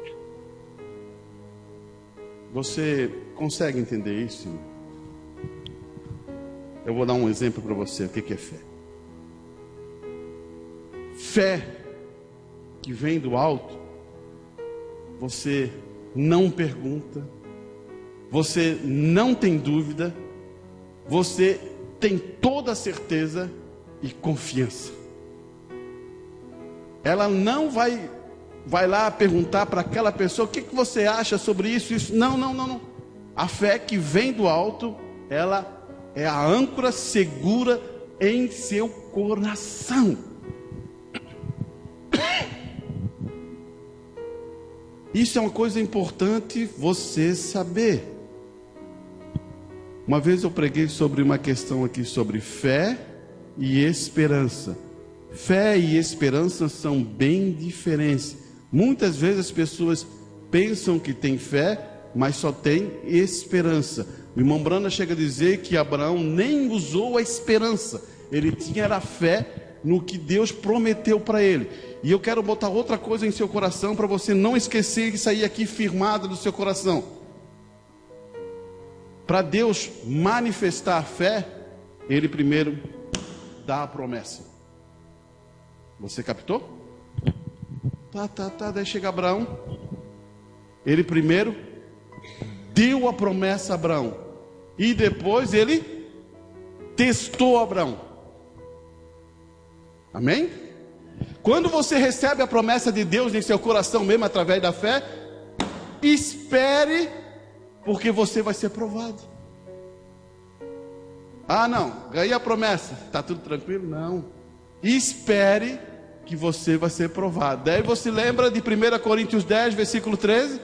Você consegue entender isso? Eu vou dar um exemplo para você. O que é fé? Fé que vem do alto. Você não pergunta, você não tem dúvida, você tem toda a certeza e confiança. Ela não vai lá perguntar para aquela pessoa, o que você acha sobre isso? Não. A fé que vem do alto, ela é a âncora segura em seu coração. Isso é uma coisa importante você saber. Uma vez eu preguei sobre uma questão aqui sobre fé e esperança. Fé e esperança são bem diferentes. Muitas vezes as pessoas pensam que tem fé, mas só tem esperança. O irmão Brana chega a dizer que Abraão nem usou a esperança. Ele tinha a fé no que Deus prometeu para ele. E eu quero botar outra coisa em seu coração, para você não esquecer e sair aqui firmado do seu coração. Para Deus manifestar a fé, Ele primeiro dá a promessa. Você captou? Tá, daí chega Abraão. Ele primeiro deu a promessa a Abraão, e depois ele testou Abraão. Amém? Quando você recebe a promessa de Deus em seu coração mesmo, através da fé, espere, porque você vai ser provado. Ah não, ganhei a promessa, está tudo tranquilo? Não. Espere, que você vai ser provado. Daí você lembra de 1 Coríntios 10, versículo 13?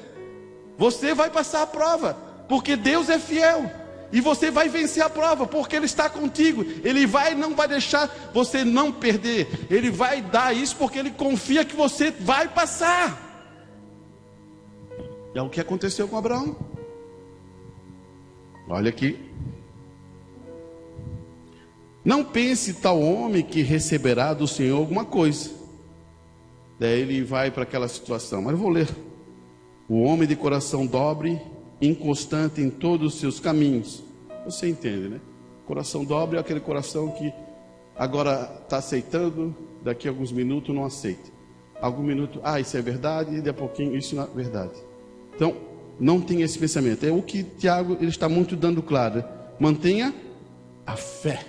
Você vai passar a prova, porque Deus é fiel. E você vai vencer a prova, porque Ele está contigo. Ele não vai deixar você não perder. Ele vai dar isso porque Ele confia que você vai passar. E é o que aconteceu com Abraão. Olha aqui. Não pense tal homem que receberá do Senhor alguma coisa. Daí ele vai para aquela situação. Mas eu vou ler. O homem de coração dobre, inconstante em todos os seus caminhos. Você entende, né? Coração dobre é aquele coração que agora está aceitando, daqui a alguns minutos não aceita. Algum minuto, isso é verdade, e daqui a pouquinho isso não é verdade. Então, não tenha esse pensamento. É o que Tiago ele está muito dando claro. Mantenha a fé.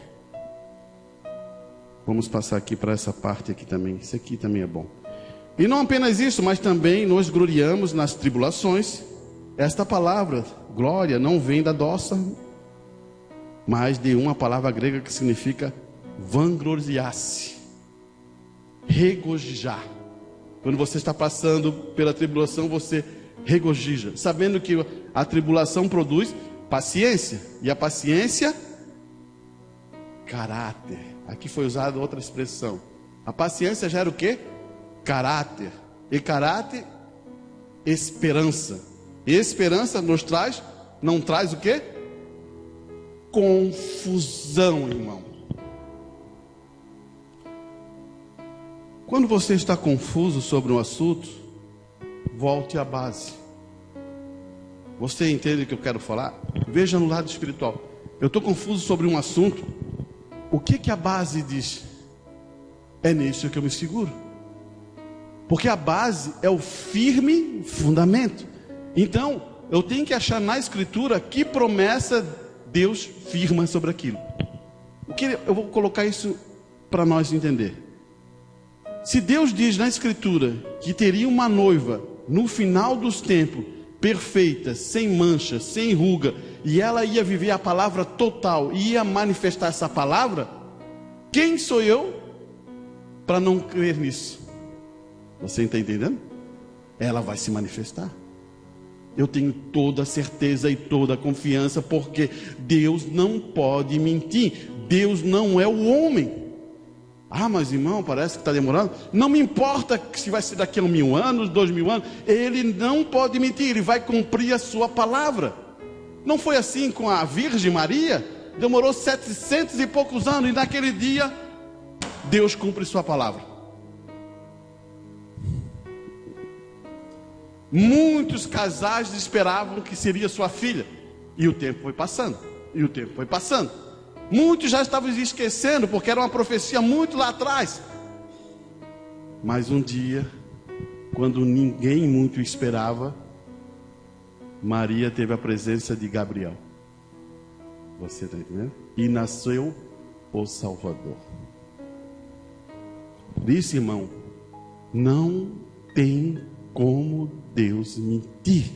Vamos passar aqui para essa parte aqui também. Isso aqui também é bom. E não apenas isso, mas também nos gloriamos nas tribulações. Esta palavra, glória, não vem da doxa, mas de uma palavra grega que significa vangloriar-se, regozijar. Quando você está passando pela tribulação, você regozija, sabendo que a tribulação produz paciência, e a paciência, caráter. Aqui foi usada outra expressão. A paciência gera o quê? Caráter. E caráter, esperança. E esperança não traz o quê? Confusão, irmão. Quando você está confuso sobre um assunto, volte à base. Você entende o que eu quero falar? Veja no lado espiritual. Eu estou confuso sobre um assunto. O que a base diz? É nisso que eu me seguro. Porque a base é o firme fundamento. Então, eu tenho que achar na Escritura que promessa Deus firma sobre aquilo. Eu vou colocar isso para nós entender. Se Deus diz na Escritura que teria uma noiva no final dos tempos, perfeita, sem mancha, sem ruga, e ela ia viver a palavra total, e ia manifestar essa palavra, quem sou eu para não crer nisso? Você está entendendo? Ela vai se manifestar. Eu tenho toda a certeza e toda a confiança, porque Deus não pode mentir. Deus não é o homem. Ah, mas irmão, parece que está demorando. Não me importa se vai ser daqui a 1000 anos, 2000 anos. Ele não pode mentir, ele vai cumprir a sua palavra. Não foi assim com a Virgem Maria? Demorou 700 e poucos anos, e naquele dia, Deus cumpre sua palavra. Muitos casais esperavam que seria sua filha, e o tempo foi passando, e o tempo foi passando. Muitos já estavam esquecendo, porque era uma profecia muito lá atrás. Mas um dia, quando ninguém muito esperava, Maria teve a presença de Gabriel. Você está entendendo? E nasceu o Salvador. Por isso, irmão, não tem como Deus mentir.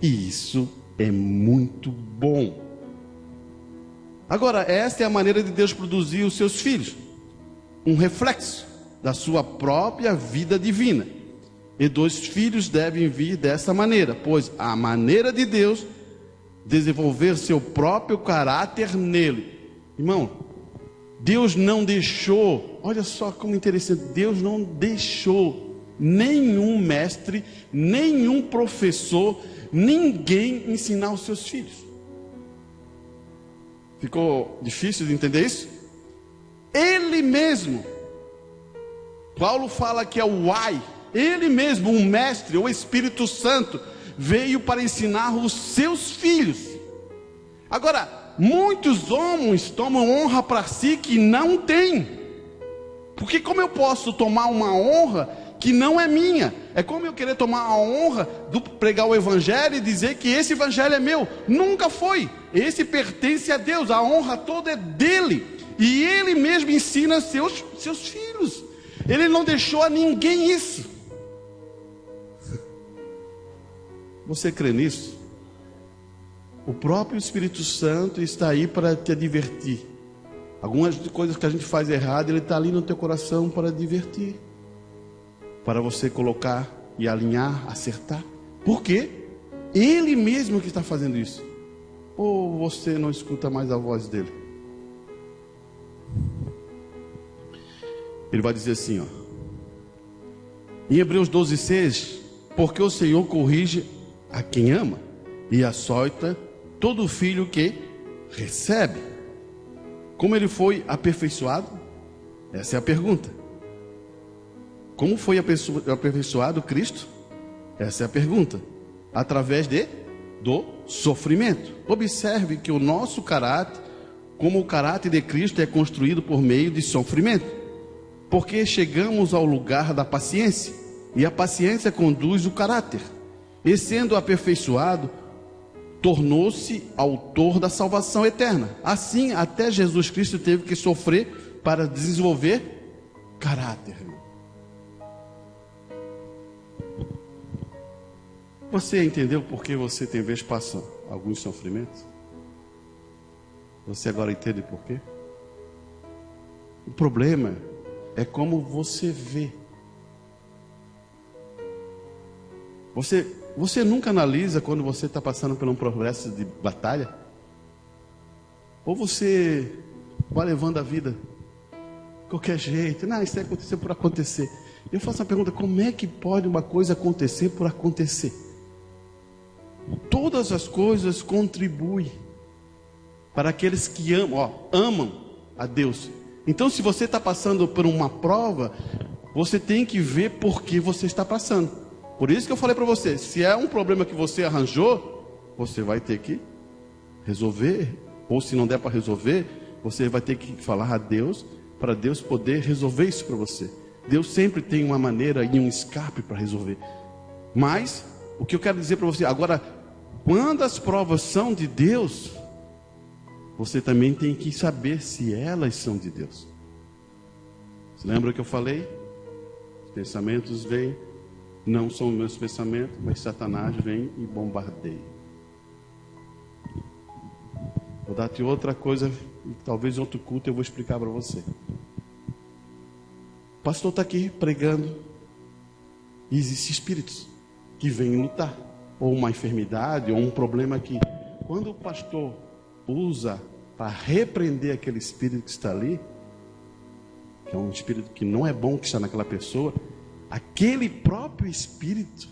E isso é muito bom. Agora, esta é a maneira de Deus produzir os seus filhos. Um reflexo da sua própria vida divina. E 2 filhos devem vir dessa maneira, pois a maneira de Deus desenvolver seu próprio caráter nele. Irmão, Deus não deixou, olha só como interessante, Deus não deixou nenhum mestre, nenhum professor, ninguém ensinar os seus filhos. Ficou difícil de entender isso? Ele mesmo, Paulo fala que é o ai, ele mesmo, um mestre, o Espírito Santo, veio para ensinar os seus filhos. Agora, muitos homens tomam honra para si que não tem. Porque como eu posso tomar uma honra que não é minha? É como eu querer tomar a honra do pregar o evangelho e dizer que esse evangelho é meu. Nunca foi. Esse pertence a Deus, a honra toda é dele. E ele mesmo ensina seus filhos. Ele não deixou a ninguém isso. Você crê nisso? O próprio Espírito Santo está aí para te divertir. Algumas coisas que a gente faz errado, ele está ali no teu coração para divertir, para você colocar e alinhar, acertar. Por quê? Ele mesmo que está fazendo isso. Ou você não escuta mais a voz dele? Ele vai dizer assim, ó, em Hebreus 12:6, porque o Senhor corrige a quem ama e açoita todo filho que recebe. Como ele foi aperfeiçoado? Essa é a pergunta. Como foi aperfeiçoado Cristo? Essa é a pergunta. Através do sofrimento. Observe que o nosso caráter, como o caráter de Cristo, é construído por meio de sofrimento. Porque chegamos ao lugar da paciência. E a paciência conduz o caráter. e sendo aperfeiçoado, tornou-se autor da salvação eterna. Assim, até Jesus Cristo teve que sofrer para desenvolver caráter. Você entendeu por que você tem vezes passa alguns sofrimentos? Você agora entende por quê? O problema é como você vê. Você nunca analisa quando você está passando por um processo de batalha? Ou você vai levando a vida de qualquer jeito? Não, isso aconteceu por acontecer. Eu faço a pergunta: como é que pode uma coisa acontecer por acontecer? Todas as coisas contribuem para aqueles que amam a Deus. Então, se você está passando por uma prova, você tem que ver por que você está passando. Por isso que eu falei para você, se é um problema que você arranjou, você vai ter que resolver. Ou se não der para resolver, você vai ter que falar a Deus, para Deus poder resolver isso para você. Deus sempre tem uma maneira e um escape para resolver. Mas, o que eu quero dizer para você, agora, quando as provas são de Deus, você também tem que saber se elas são de Deus. Você lembra que eu falei? Os pensamentos vêm, não são meus pensamentos, mas Satanás vem e bombardeia. Vou dar-te outra coisa, e talvez em outro culto eu vou explicar para você. O pastor está aqui pregando, e existem espíritos que vêm lutar, ou uma enfermidade, ou um problema que, quando o pastor usa para repreender aquele espírito que está ali, que é um espírito que não é bom que está naquela pessoa, aquele próprio espírito,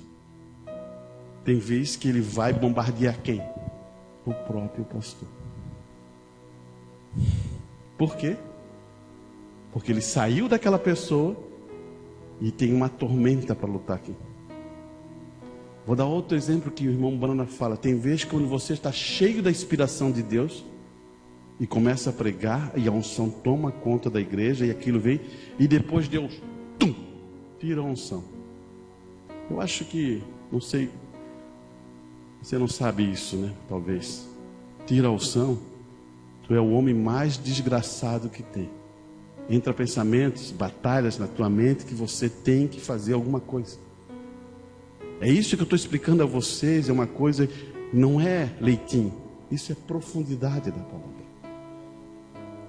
tem vezes que ele vai bombardear quem? O próprio pastor. Por quê? Porque ele saiu daquela pessoa e tem uma tormenta para lutar aqui. Vou dar outro exemplo que o irmão Brana fala. Tem vezes que quando você está cheio da inspiração de Deus e começa a pregar, e a unção toma conta da igreja, e aquilo vem, e depois Deus tira a unção. Eu acho que, não sei, você não sabe isso, né? Talvez. Tira a unção, tu é o homem mais desgraçado que tem. Entra pensamentos, batalhas na tua mente que você tem que fazer alguma coisa. É isso que eu estou explicando a vocês, é uma coisa, não é leitinho, isso é profundidade da palavra.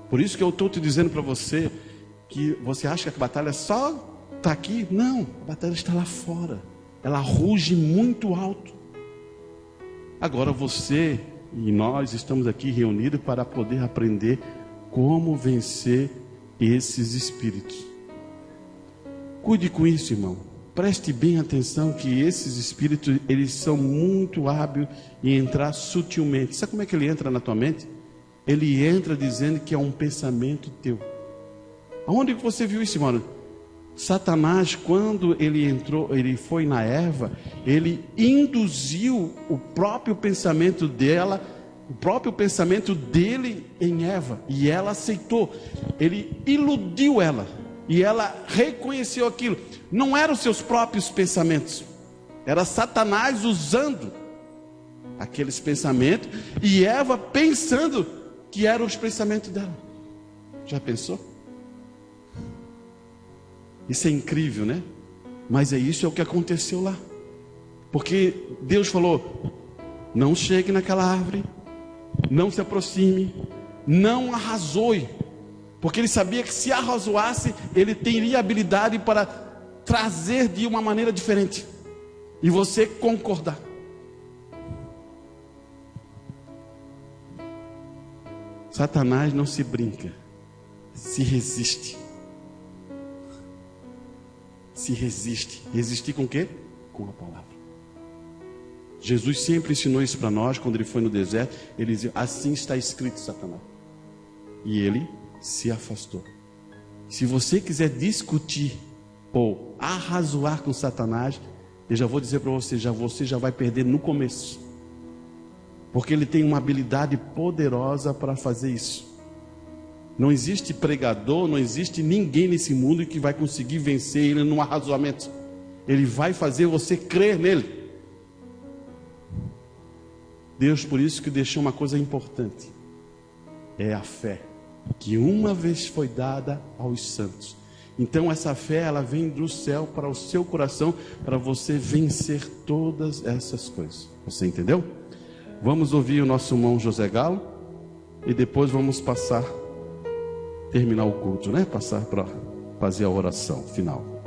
Por isso que eu estou te dizendo para você, que você acha que a batalha só está aqui? Não, a batalha está lá fora, ela ruge muito alto. Agora você e nós estamos aqui reunidos para poder aprender como vencer esses espíritos. Cuide com isso, irmão. Preste bem atenção que esses espíritos, eles são muito hábeis em entrar sutilmente. Sabe como é que ele entra na tua mente? Ele entra dizendo que é um pensamento teu. Aonde você viu isso, irmão? Satanás, quando ele entrou, ele foi na Eva, ele induziu o próprio pensamento dela, o próprio pensamento dele em Eva, e ela aceitou. Ele iludiu ela, e ela reconheceu aquilo. Não eram os seus próprios pensamentos, era Satanás usando aqueles pensamentos, e Eva pensando que eram os pensamentos dela. Já pensou? Isso é incrível, né? Mas isso é o que aconteceu lá. Porque Deus falou: não chegue naquela árvore, não se aproxime, não arrazoe. Porque ele sabia que se arrazoasse, ele teria habilidade para trazer de uma maneira diferente. E você concordar. Satanás não se brinca, se resiste. Se resiste. Resistir com o quê? Com a palavra. Jesus sempre ensinou isso para nós. Quando ele foi no deserto, ele dizia: assim está escrito, Satanás. E ele se afastou. Se você quiser discutir ou arrazoar com Satanás, eu já vou dizer para você já vai perder no começo. Porque ele tem uma habilidade poderosa para fazer isso. Não existe pregador, não existe ninguém nesse mundo que vai conseguir vencer ele num arrazoamento. Ele vai fazer você crer nele. Deus, por isso que deixou uma coisa importante, é a fé, que uma vez foi dada aos santos. Então essa fé, ela vem do céu para o seu coração, para você vencer todas essas coisas. Você entendeu? Vamos ouvir o nosso irmão José Galo, e depois vamos terminar o culto, né? Passar para fazer a oração final.